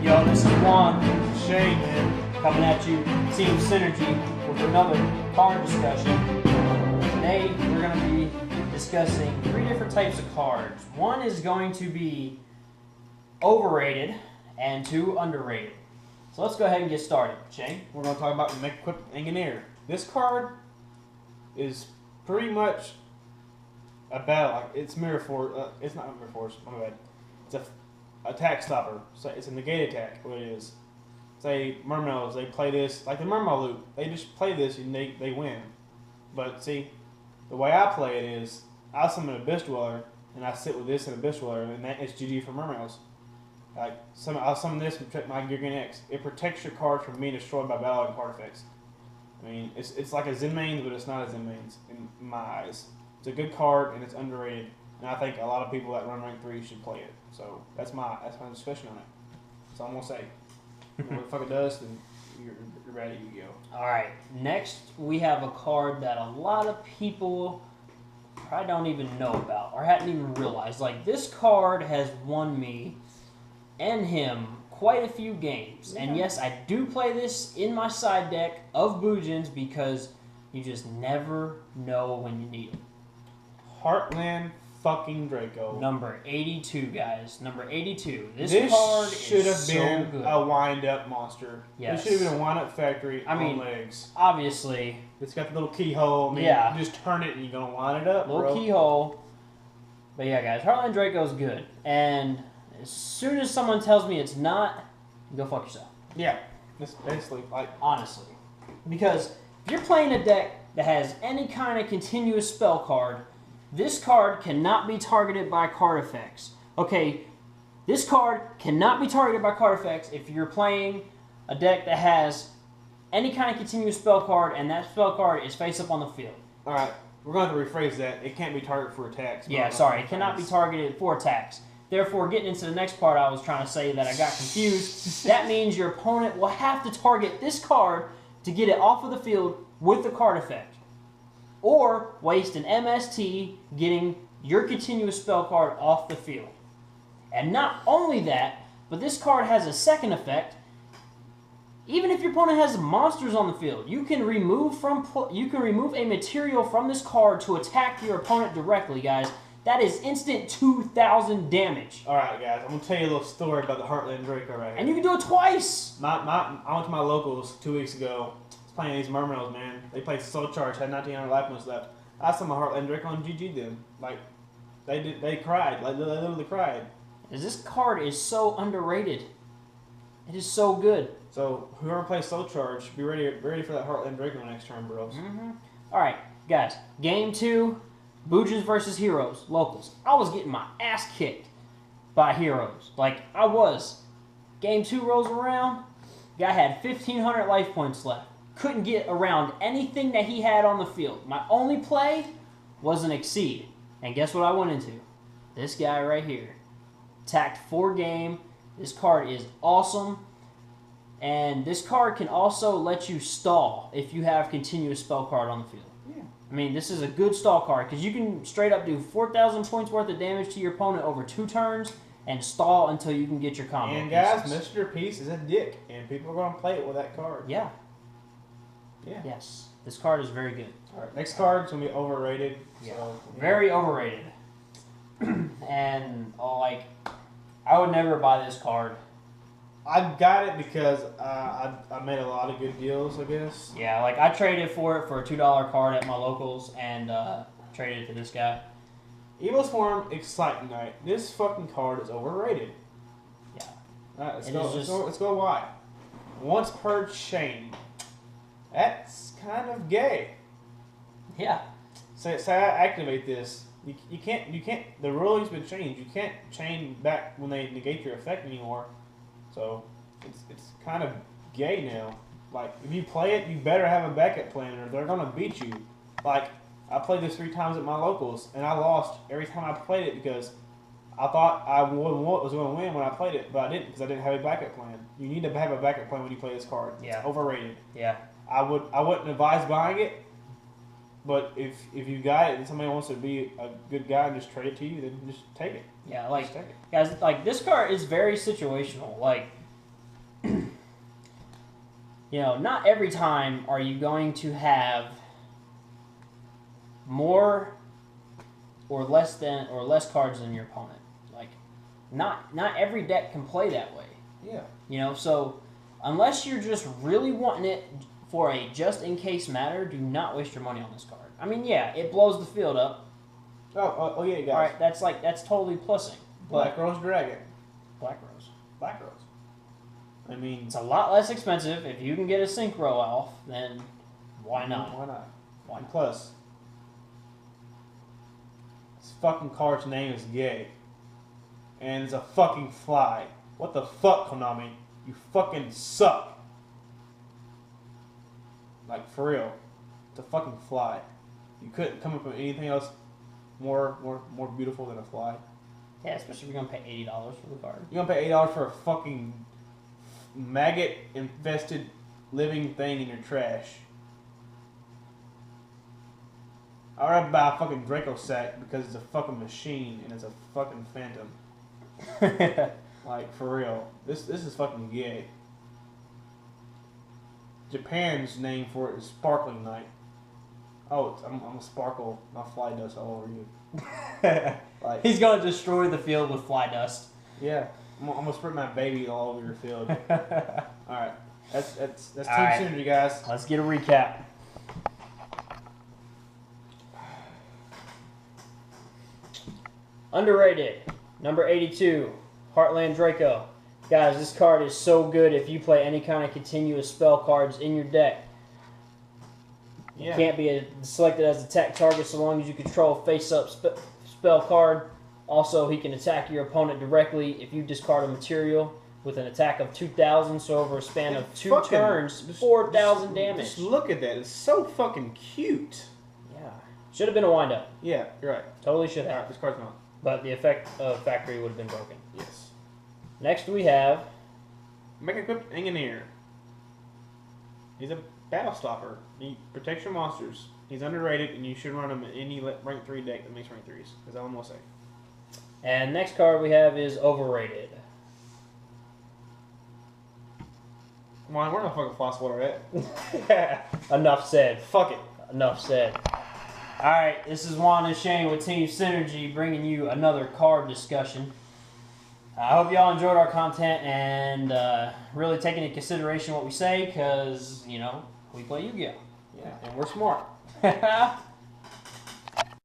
Yo, this is Juan, Shane, man, coming at you, Team Synergy, with another card discussion. Today, we're going to be discussing 3 different types of cards. One is going to be overrated, and 2 underrated. So let's go ahead and get started. Shane? We're going to talk about the Equip Engineer. This card is pretty much a battle. It's Mirror Force. It's not Mirror Force. My bad. It's a attack stopper. So it's a negate attack. What it is. Say Mermails, they play this like the Mermail loop. They just play this and they win. But see, the way I play it is I summon Abyss Dweller and I sit with this and Abyss Dweller, and that is GG for Mermails. Like I'll summon this and protect my Gigan X. It protects your card from being destroyed by battle and card effects. I mean, it's like a Zen mains, but it's not a Zen mains in my eyes. It's a good card and it's underrated, and I think a lot of people that run rank 3 should play it. So that's my discussion on it. That's all I'm gonna say. What the fuck it does, then you're ready. You go. All right. Next, we have a card that a lot of people probably don't even know about or hadn't even realized. Like, this card has won me and him quite a few games. Yeah. And yes, I do play this in my side deck of Boojins because you just never know when you need it. Heartland fucking Draco. Number 82, guys. Number 82. This card should have so been good. a wind-up monster. Yes. It should have been a wind-up factory on legs. Obviously. It's got the little keyhole. I mean, yeah. You just turn it and you're going to wind it up, little keyhole. But yeah, guys, Heartland Draco's good. And as soon as someone tells me it's not, go fuck yourself. Yeah. It's basically like... Honestly. Because if you're playing a deck that has any kind of continuous spell card, this card cannot be targeted by card effects. Okay, this card cannot be targeted by card effects if you're playing a deck that has any kind of continuous spell card and that spell card is face up on the field. Alright, we're going to have to rephrase that. It can't be targeted for attacks. Yeah, sorry, it cannot be targeted for attacks. Therefore, getting into the next part I was trying to say that I got confused, that means your opponent will have to target this card to get it off of the field with the card effect. Or waste an MST getting your continuous spell card off the field. And not only that, but this card has a second effect. Even if your opponent has monsters on the field, you can remove a material from this card to attack your opponent directly, guys. That is instant 2,000 damage. Alright, guys, I'm going to tell you a little story about the Heartland Draco right here. And you can do it twice! I went to my locals 2 weeks ago. Playing these Mermails, man. They played Soul Charge, had 1900 life points left. I saw my Heartland Draco on GG them. Like, they cried. Like, they literally cried. This card is so underrated. It is so good. So, whoever plays Soul Charge, be ready for that Heartland Draco next turn, bros. Mm-hmm. Alright, guys. Game 2, Boojins versus Heroes, locals. I was getting my ass kicked by Heroes. Like, I was. Game 2 rolls around. Guy had 1,500 life points left. Couldn't get around anything that he had on the field. My only play was an Exceed. And guess what I went into? This guy right here. Attacked 4 game. This card is awesome. And this card can also let you stall if you have continuous spell card on the field. Yeah. I mean, this is a good stall card because you can straight up do 4,000 points worth of damage to your opponent over 2 turns and stall until you can get your combo. And guys, Mr. Peace is a dick. And people are going to play it with that card. Yeah. Yeah. Yes. This card is very good. Alright, next card's going to be overrated. Yeah. So, yeah. Very overrated. And, like, I would never buy this card. I got it because I made a lot of good deals, I guess. Yeah, like, I traded for it for a $2 card at my locals and traded it to this guy. Evil Swarm Excite Knight. This fucking card is overrated. Yeah. Alright, let's go why. Once per chain. That's kind of gay. Yeah. Say I activate this. You can't. The ruling's been changed. You can't chain back when they negate your effect anymore. So it's kind of gay now. Like, if you play it, you better have a backup plan, or they're gonna beat you. Like, I played this 3 times at my locals, and I lost every time I played it because I thought I was going to win when I played it, but I didn't because I didn't have a backup plan. You need to have a backup plan when you play this card. Yeah. It's overrated. Yeah. I wouldn't advise buying it, but if you got it and somebody wants to be a good guy and just trade it to you, then just take it. Yeah, like, guys, like, this card is very situational. Like, You know, not every time are you going to have more or less cards than your opponent. Like, not every deck can play that way. Yeah. You know, so unless you're just really wanting it for a just-in-case matter, do not waste your money on this card. I mean, yeah, it blows the field up. Oh yeah, guys. All right, that's totally plussing. Black Rose Dragon. Black Rose. Black Rose. I mean, It's a lot less expensive. If you can get a synchro off, then why not? Why not? Why And not? plus, this fucking card's name is gay. And it's a fucking fly. What the fuck, Konami? You fucking suck. Like, for real. It's a fucking fly. You couldn't come up with anything else more beautiful than a fly. Yeah, especially if you're gonna pay $80 for the card. You're gonna pay $8 for a fucking maggot-infested living thing in your trash. I'd rather buy a fucking Draco sack because it's a fucking machine and it's a fucking phantom. Like, for real. This is fucking gay. Japan's name for it is Sparkling Night. Oh, I'm a sparkle. My fly dust all over you. Like, He's gonna destroy the field with fly dust. yeah, I'm gonna spread my baby all over your field. All right, that's Team All right. Synergy, guys. Let's get a recap. Underrated. Number 82, Heartland Draco. Guys, this card is so good if you play any kind of continuous spell cards in your deck. Yeah. Can't be selected as attack target so long as you control face-up spell card. Also, he can attack your opponent directly if you discard a material with an attack of 2,000. So over a span of 2 turns, 4,000 damage. Just look at that. It's so fucking cute. Yeah, should have been a wind-up. Yeah, you're right. Totally should All have. right, this card's not. But the effect of Factory would have been broken. Yes. Next we have Mega Equipped Engineer. He's a battle stopper. He protects your monsters. He's underrated, and you should run him in any rank 3 deck that makes rank 3s. That's all I'm gonna say. And next card we have is Overrated. Come on, where the fucking floss water at? Enough said. Fuck it. Enough said. Alright, this is Juan and Shane with Team Synergy bringing you another card discussion. I hope y'all enjoyed our content and really taking into consideration what we say because, you know, we play Yu-Gi-Oh! Yeah, and we're smart.